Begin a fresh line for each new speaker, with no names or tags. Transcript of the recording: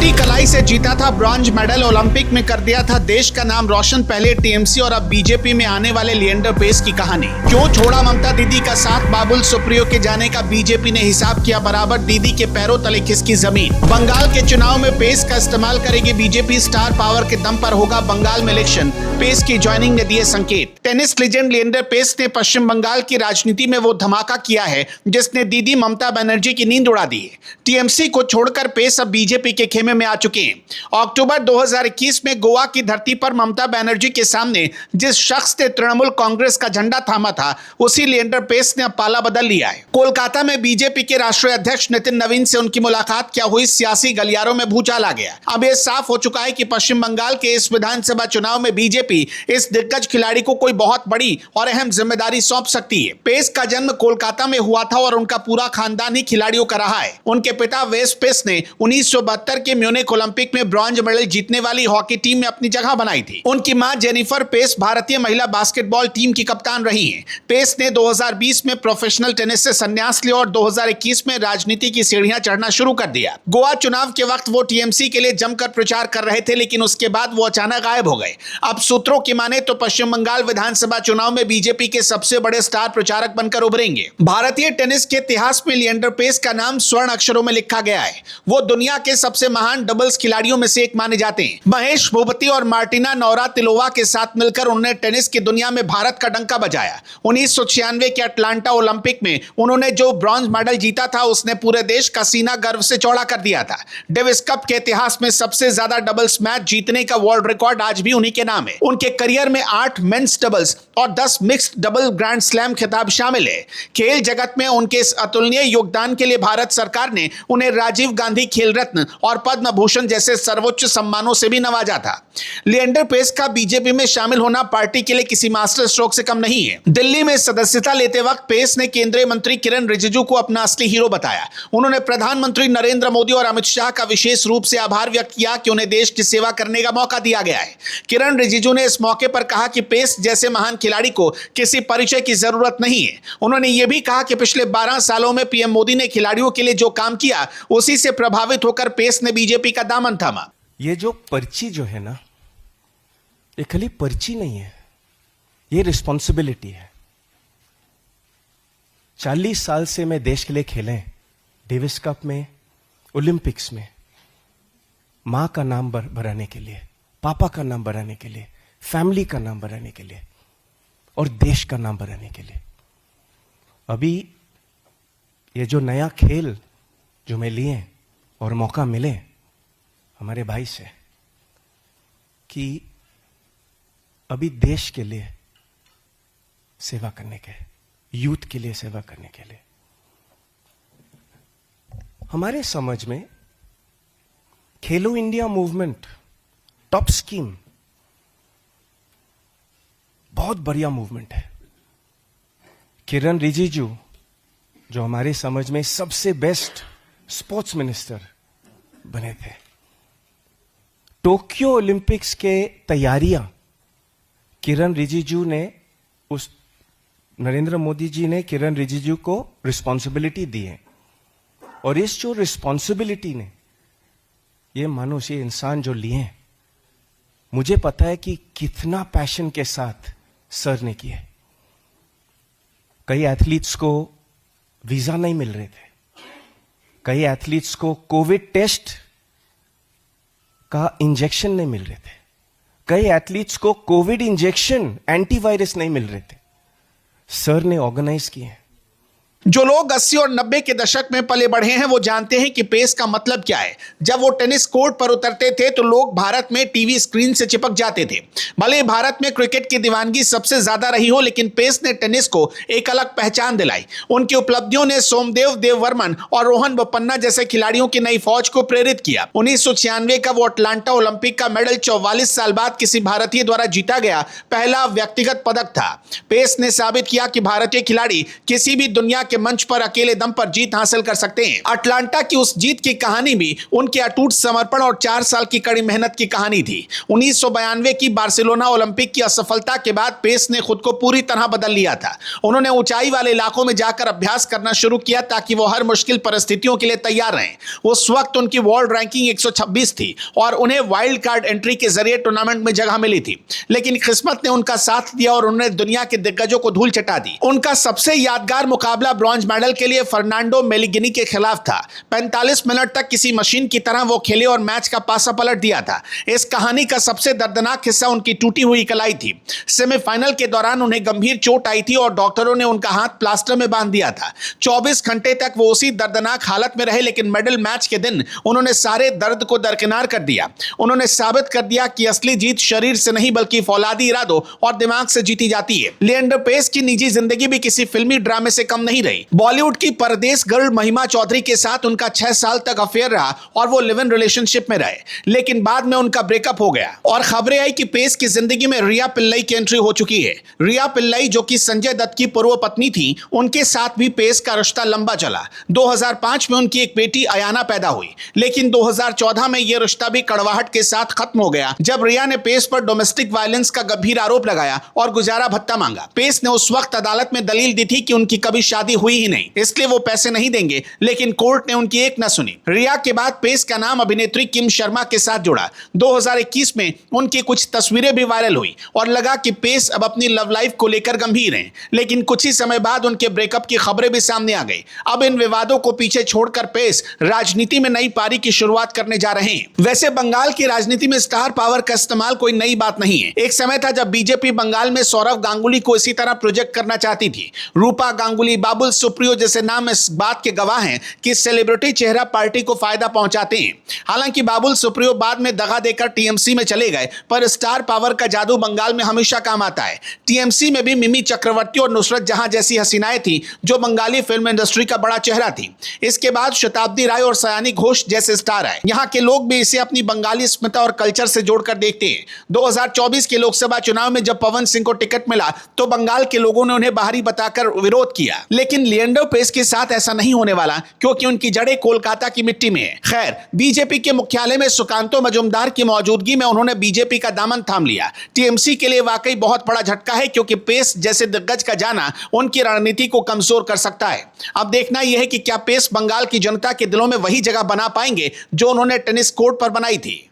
छोटी कलाई से जीता था ब्रॉन्ज मेडल, ओलंपिक में कर दिया था देश का नाम रोशन। पहले टीएमसी और अब बीजेपी में आने वाले लिएंडर पेस की कहानी। क्यों छोड़ा ममता दीदी का साथ, बाबुल सुप्रियो के जाने का बीजेपी ने हिसाब किया बराबर, दीदी के पैरों तले खिसकी जमीन। बंगाल के चुनाव में पेस का इस्तेमाल करेगी बीजेपी, स्टार पावर के दम पर होगा बंगाल में इलेक्शन, पेस की ज्वाइनिंग ने दिए संकेत। टेनिस लीजेंड लिएंडर पेस ने पश्चिम बंगाल की राजनीति में वो धमाका किया है जिसने दीदी ममता बनर्जी की नींद उड़ा दी है। टीएमसी को छोड़कर पेस अब बीजेपी के खेमे में आ चुके हैं। अक्टूबर 2021 में गोवा की धरती पर ममता बनर्जी के सामने जिस शख्स ने तृणमूल कांग्रेस का झंडा थामा था, उसी लिएंडर पेस ने अब पाला बदल लिया है। कोलकाता में बीजेपी के राष्ट्रीय अध्यक्ष नितिन नवीन से उनकी मुलाकात क्या हुई, सियासी गलियारों में भूचाल आ गया। अब यह साफ हो चुका है कि पश्चिम बंगाल के इस विधानसभा चुनाव में बीजेपी इस दिग्गज खिलाड़ी को कोई बहुत बड़ी और अहम जिम्मेदारी सौंप सकती है। पेस का जन्म कोलकाता में हुआ था और उनका पूरा खानदान ही खिलाड़ियों का रहा है। उनके पिता वेस पेस ने 1972 के म्यूनिख ओलंपिक में ब्रॉन्ज मेडल जीतने वाली हॉकी टीम में अपनी जगह बनाई थी। उनकी मां जेनिफर पेस भारतीय महिला बास्केटबॉल टीम की कप्तान रही हैं। पेस ने 2020 में प्रोफेशनल टेनिस से संन्यास लिया और 2021 में राजनीति की सीढ़ियां चढ़ना शुरू कर दिया। गोवा चुनाव के वक्त वो टीएमसी के लिए जमकर प्रचार कर रहे थे, लेकिन उसके बाद वो अचानक गायब हो गए। अब सूत्रों की माने तो पश्चिम बंगाल विधानसभा चुनाव में बीजेपी के सबसे बड़े स्टार प्रचारक बनकर उभरेंगे। भारतीय टेनिस के इतिहास में लिएंडर पेस का नाम स्वर्ण अक्षरों में लिखा गया है। वो दुनिया के सबसे महान डबल्स खिलाड़ियों में से एक माने जाते हैं। महेश भूपति और मार्टिना नवरातिलोवा के साथ मिलकर उन्होंने टेनिस की दुनिया में भारत का डंका बजाया। 1996 के अटलांटा ओलंपिक में उन्होंने जो ब्रॉन्ज मेडल जीता था, उसने पूरे देश का सीना गर्व से चौड़ा कर दिया था। डेविस कप के इतिहास में सबसे ज्यादा डबल्स मैच जीतने का वर्ल्ड रिकॉर्ड आज भी उन्हीं के नाम है। उनके करियर में 8 मेंस डबल्स और 10 मिक्स्ड डबल ग्रैंड स्लैम खिताब शामिल है। खेल जगत में उनके इस अतुलनीय योगदान के लिए भारत सरकार ने उन्हें राजीव गांधी खेल रत्न और पद्म भूषण जैसे सर्वोच्च सम्मानों से भी नवाजा था। लिएंडर पेस का बीजेपी में शामिल होना पार्टी के लिए किसी मास्टर स्ट्रोक से कम नहीं है। दिल्ली में सदस्यता लेते वक्त पेस ने केंद्रीय मंत्री किरण रिजिजू को अपना असली हीरो बताया। उन्होंने प्रधानमंत्री नरेंद्र मोदी और अमित शाह का विशेष रूप से आभार व्यक्त किया कि उन्हें देश की सेवा करने का मौका दिया गया है। किरण रिजिजू ने इस मौके पर कहा कि पेस जैसे महान खिलाड़ी को किसी परिचय की जरूरत नहीं है। उन्होंने यह भी कहा कि पिछले 12 सालों में पीएम मोदी ने खिलाड़ियों के लिए जो काम किया, उसी से प्रभावित होकर पेस ने बीजेपी का दामन थामा।
ये जो पर्ची जो है ना, ये खाली पर्ची नहीं है, ये रिस्पॉन्सिबिलिटी है। 40 साल से मैं देश के लिए खेले, डेविस कप में, ओलंपिक्स में, मां का नाम बढ़ाने के लिए, पापा का नाम बढ़ाने के लिए, फैमिली का नाम बढ़ाने के लिए और देश का नाम बढ़ाने के लिए। अभी ये जो नया खेल जो मैं लिए और मौका मिले हमारे भाई से कि अभी देश के लिए सेवा करने के, यूथ के लिए सेवा करने के लिए, हमारे समझ में खेलो इंडिया मूवमेंट टॉप स्कीम बहुत बढ़िया मूवमेंट है। किरण रिजिजू जो हमारे समझ में सबसे बेस्ट स्पोर्ट्स मिनिस्टर बने थे, टोक्यो ओलंपिक्स के तैयारियां किरण रिजिजू ने, उस नरेंद्र मोदी जी ने किरण रिजिजू को रिस्पॉन्सिबिलिटी दी है। और इस जो रिस्पॉन्सिबिलिटी ने ये मानुष, ये इंसान जो लिए, मुझे पता है कि कितना पैशन के साथ सर ने किए। कई एथलीट्स को वीजा नहीं मिल रहे थे, कई एथलीट्स को कोविड टेस्ट का इंजेक्शन नहीं मिल रहे थे, कई एथलीट्स को कोविड इंजेक्शन एंटीवायरस नहीं मिल रहे थे, सर ने ऑर्गेनाइज किए हैं।
जो लोग 80 और 90 के दशक में पले बढ़े हैं वो जानते हैं कि पेस का मतलब क्या है। जब वो टेनिस कोर्ट पर उतरते थे तो लोग भारत में टीवी स्क्रीन से चिपक जाते थे। भले भारत में क्रिकेट की दीवानगी सबसे ज्यादा रही हो, लेकिन पेस ने टेनिस को एक अलग पहचान दिलाई। उनकी उपलब्धियों ने सोमदेव देववर्मन और रोहन बोपन्ना जैसे खिलाड़ियों की नई फौज को प्रेरित किया। 1996 का वो अटलांटा ओलंपिक का मेडल 44 साल बाद किसी भारतीय द्वारा जीता गया पहला व्यक्तिगत पदक था। पेस ने साबित किया कि भारतीय खिलाड़ी किसी भी दुनिया के मंच पर अकेले दम पर जीत हासिल कर सकते हैं। अटलांटा की उस जीत की कहानी भी उनके अटूट समर्पण और 4 साल की कड़ी मेहनत की कहानी थी। 1992 की बार्सिलोना ओलंपिक की असफलता के बाद पेस ने खुद को पूरी तरह बदल लिया था। उन्होंने ऊंचाई वाले इलाकों में जाकर अभ्यास करना शुरू किया ताकि वो हर मुश्किल परिस्थितियों के लिए तैयार रहें। उस वक्त उनकी वर्ल्ड रैंकिंग 126 थी और उन्हें वाइल्ड कार्ड एंट्री के जरिए टूर्नामेंट में जगह मिली थी, लेकिन किस्मत ने उनका साथ दिया और उन्होंने दुनिया के दिग्गजों को धूल चटा दी। उनका सबसे यादगार मुकाबला ब्रॉन्ज मेडल के लिए फर्नांडो मेलिगिनी के खिलाफ था। 45 मिनट तक किसी मशीन की तरह वो खेले और मैच का पासा पलट दिया था। इस कहानी का सबसे दर्दनाक हिस्सा उनकी टूटी हुई कलाई थी। सेमीफाइनल के दौरान उन्हें गंभीर चोट आई थी और डॉक्टरों ने उनका हाथ प्लास्टर में बांध दिया था। 24 घंटे तक वो उसी दर्दनाक हालत में रहे, लेकिन मेडल मैच के दिन उन्होंने सारे दर्द को दरकिनार कर दिया। उन्होंने साबित कर दिया कि असली जीत शरीर से नहीं बल्कि फौलादी इरादों और दिमाग से जीती जाती है। लिएंडर पेस की निजी जिंदगी भी किसी फिल्मी ड्रामे से कम नहीं रही। बॉलीवुड की परदेश गर्ल महिमा चौधरी के साथ उनका 6 साल तक अफेयर रहा और वो लिव इन रिलेशनशिप में रहे, लेकिन बाद में उनका ब्रेकअप हो गया और खबरें आई कि पेस की जिंदगी में रिया पिल्लई की एंट्री हो चुकी है। रिया पिल्लई जो कि संजय दत्त की पूर्व पत्नी थी, उनके साथ भी पेस का रिश्ता लंबा चला। 2005 में उनकी एक बेटी अयाना पैदा हुई, लेकिन 2014 में यह रिश्ता भी कड़वाहट के साथ खत्म हो गया जब रिया ने पेस पर डोमेस्टिक वायलेंस का गंभीर आरोप लगाया और गुजारा भत्ता मांगा। पेस ने उस वक्त अदालत में दलील दी थी कि उनकी कभी शादी हुई ही नहीं, इसलिए वो पैसे नहीं देंगे, लेकिन कोर्ट ने उनकी एक न सुनी। रिया के बाद पेस का नाम अभिनेत्री किम शर्मा के साथ जुड़ा। 2021 में उनकी कुछ तस्वीरें भी वायरल हुई और लगा कि पेस अब अपनी लव लाइफ को लेकर गंभीर हैं, लेकिन कुछ ही समय बाद उनके ब्रेकअप की खबरें भी सामने आ गई। अब इन विवादों को पीछे छोड़कर पेस राजनीति में नई पारी की शुरुआत करने जा रहे हैं। वैसे बंगाल की राजनीति में स्टार पावर का इस्तेमाल कोई नई बात नहीं है। एक समय था जब बीजेपी बंगाल में सौरव गांगुली को इसी तरह प्रोजेक्ट करना चाहती थी। रूपा गांगुली, बाबुल सुप्रियो जैसे नाम इस बात के गवाह हैं कि सेलिब्रिटी चेहरा पार्टी को फायदा पहुंचाते हैं। हालांकि बाबुल सुप्रियो बाद में दगा देकर टीएमसी में चले गए, पर स्टार पावर का जादू बंगाल में हमेशा काम आता है। टीएमसी में भी मिमी चक्रवर्ती और नुसरत जहां जैसी हसीनाएं थी जो बंगाली फिल्म इंडस्ट्री का बड़ा चेहरा थी। इसके बाद शताब्दी राय और सयानी घोष जैसे स्टार आए। यहाँ के लोग भी इसे अपनी बंगाली अस्मिता और कल्चर से जोड़कर देखते हैं। 2024 के लोकसभा चुनाव में जब पवन सिंह को टिकट मिला तो बंगाल के लोगों ने उन्हें बाहरी बताकर विरोध किया, लेकिन लिएंडर पेस के साथ ऐसा नहीं होने वाला क्योंकि उनकी जड़ें कोलकाता की मिट्टी में है। खैर, बीजेपी के मुख्यालय में सुकांतो मजूमदार की मौजूदगी में उन्होंने बीजेपी का दामन थाम लिया। टीएमसी के लिए वाकई बहुत बड़ा झटका है क्योंकि पेस जैसे दिग्गज का जाना उनकी रणनीति को कमजोर कर सकता है। अब देखना यह है कि क्या पेस बंगाल की जनता के दिलों में वही जगह बना पाएंगे जो उन्होंने टेनिस कोर्ट पर बनाई थी।